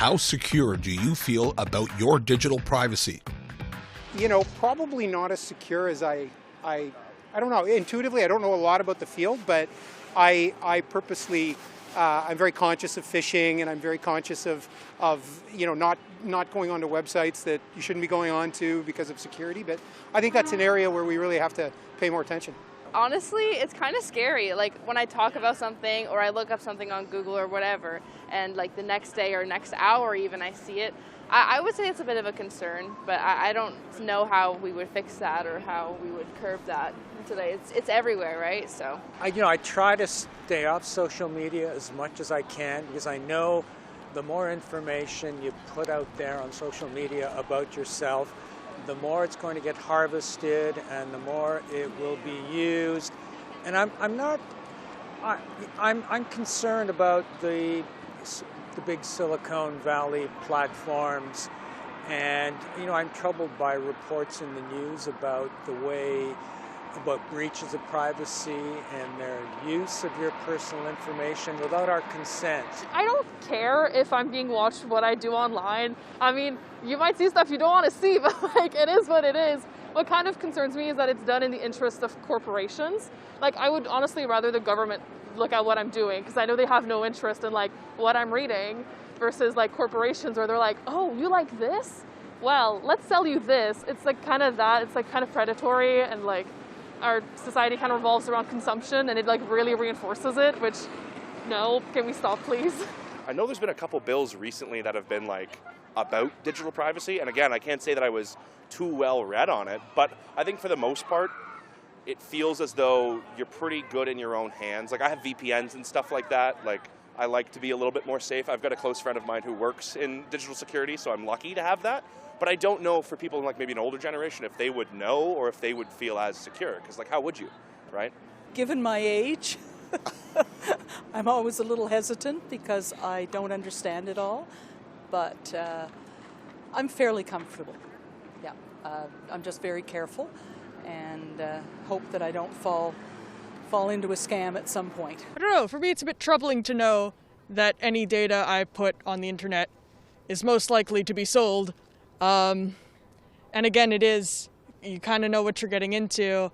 how secure do you feel about your digital privacy? You know, probably not as secure as I don't know. Intuitively, I don't know a lot about the field, but I purposely, I'm very conscious of phishing, and I'm very conscious of you know, not going onto websites that you shouldn't be going on to because of security. But I think that's an area where we really have to pay more attention. Honestly, it's kind of scary. Like when I talk about something or I look up something on Google or whatever, and like the next day or next hour even I see it, I would say it's a bit of a concern, but I don't know how we would fix that or how we would curb that today. It's everywhere, right? So I try to stay off social media as much as I can, because I know the more information you put out there on social media about yourself, the more it's going to get harvested and the more it will be used. And I'm concerned about the big Silicon Valley platforms, and I'm troubled by reports in the news about breaches of privacy and their use of your personal information without our consent. I don't care if I'm being watched what I do online. I mean, you might see stuff you don't want to see, but like it is what it is. What kind of concerns me is that it's done in the interest of corporations. Like I would honestly rather the government look at what I'm doing, because I know they have no interest in like what I'm reading, versus like corporations where they're like, oh, you like this? Well, let's sell you this. It's like kind of that. It's like kind of predatory, and like our society kind of revolves around consumption, and it like really reinforces it, which, no, can we stop please? I know there's been a couple bills recently that have been like about digital privacy, and again, I can't say that I was too well read on it, but I think for the most part, it feels as though you're pretty good in your own hands. Like I have VPNs and stuff like that. Like I like to be a little bit more safe. I've got a close friend of mine who works in digital security, so I'm lucky to have that. But I don't know for people in like maybe an older generation if they would know or if they would feel as secure. Because like how would you, right? Given my age, I'm always a little hesitant because I don't understand it all. But I'm fairly comfortable. Yeah, I'm just very careful, and hope that I don't fall into a scam at some point. I don't know, for me it's a bit troubling to know that any data I put on the internet is most likely to be sold. And again, you kind of know what you're getting into,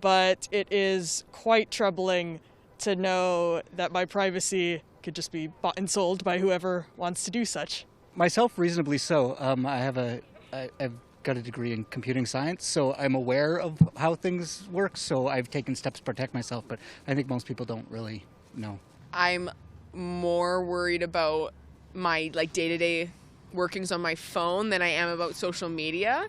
but it is quite troubling to know that my privacy could just be bought and sold by whoever wants to do such. Myself, reasonably so. I've got a degree in computing science, so I'm aware of how things work, so I've taken steps to protect myself, but I think most people don't really know. I'm more worried about my day-to-day workings on my phone than I am about social media.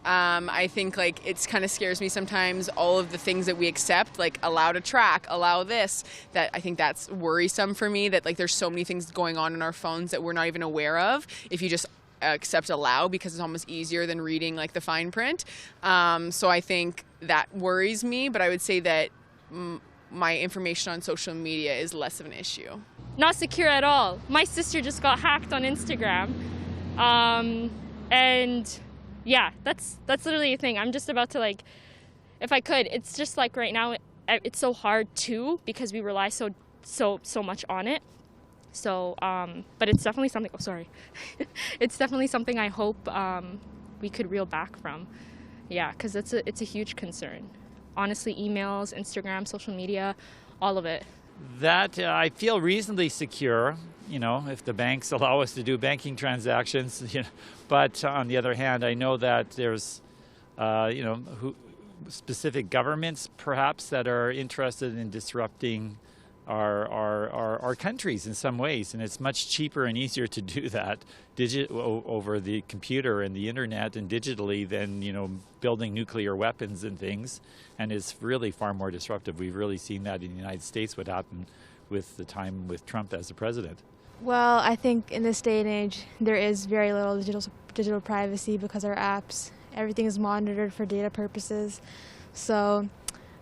I think it kind of scares me sometimes, all of the things that we accept, like allow to track, allow this, that I think that's worrisome for me, that there's so many things going on in our phones that we're not even aware of if you just accept allow, because it's almost easier than reading the fine print. So I think that worries me, but I would say that my information on social media is less of an issue. Not secure at all. My sister just got hacked on Instagram. And yeah, that's literally a thing. I'm just about to if I could, it's just right now, it's so hard too, because we rely so much on it. So, but it's definitely something, it's definitely something I hope, we could reel back from. Yeah, because it's a huge concern. Honestly, emails, Instagram, social media, all of it. That I feel reasonably secure, if the banks allow us to do banking transactions. But on the other hand, I know that there's, specific governments perhaps that are interested in disrupting our countries in some ways, and it's much cheaper and easier to do that over the computer and the internet and digitally than building nuclear weapons and things, and it's really far more disruptive. We've really seen that in the United States, what happened with the time with Trump as the president. Well, I think in this day and age there is very little digital privacy because our apps, everything is monitored for data purposes, so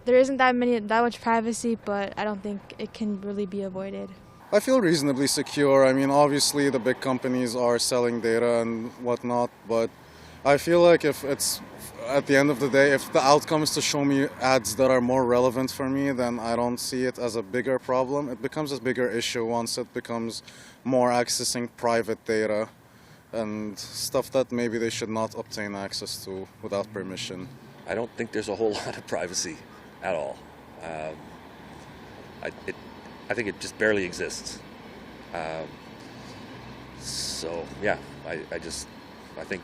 there isn't that much privacy, but I don't think it can really be avoided. I feel reasonably secure. I mean, obviously the big companies are selling data and whatnot, but I feel like if it's, at the end of the day, if the outcome is to show me ads that are more relevant for me, then I don't see it as a bigger problem. It becomes a bigger issue once it becomes more accessing private data and stuff that maybe they should not obtain access to without permission. I don't think there's a whole lot of privacy at all. I think it just barely exists. So yeah, I think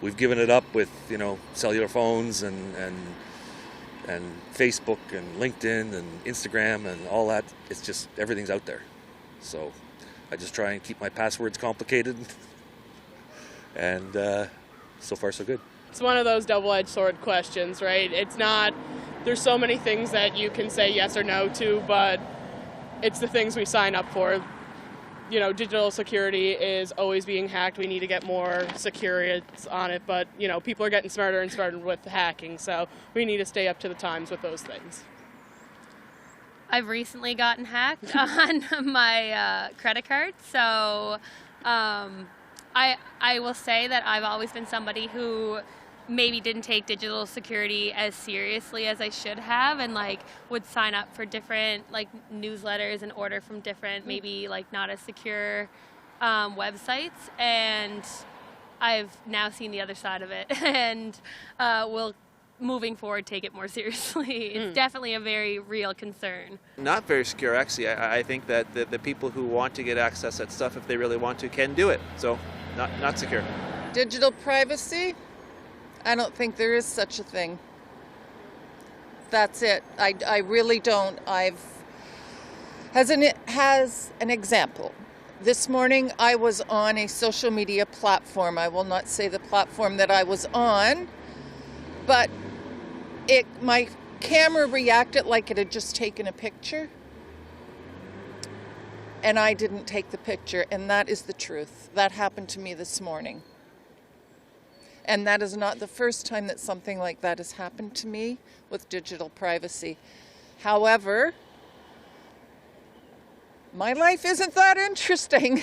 we've given it up with, you know, cellular phones and Facebook and LinkedIn and Instagram and all that. It's just, everything's out there. So I just try and keep my passwords complicated, and so far so good. It's one of those double-edged sword questions, right? It's not, there's so many things that you can say yes or no to, but it's the things we sign up for. You know, digital security is always being hacked. We need to get more security on it, but, you know, people are getting smarter and smarter with hacking, so we need to stay up to the times with those things. I've recently gotten hacked on my credit card, so I will say that I've always been somebody who maybe didn't take digital security as seriously as I should have, and like would sign up for different like newsletters and order from different maybe like not as secure websites, and I've now seen the other side of it and will moving forward take it more seriously. It's definitely a very real concern. Not very secure, actually. I think that the people who want to get access at stuff, if they really want to, can do it. So not secure. Digital privacy? I don't think there is such a thing. That's it. I really don't. As an example, this morning I was on a social media platform. I will not say the platform that I was on, but my camera reacted like it had just taken a picture, and I didn't take the picture, and that is the truth. That happened to me this morning. And that is not the first time that something like that has happened to me with digital privacy. However, my life isn't that interesting.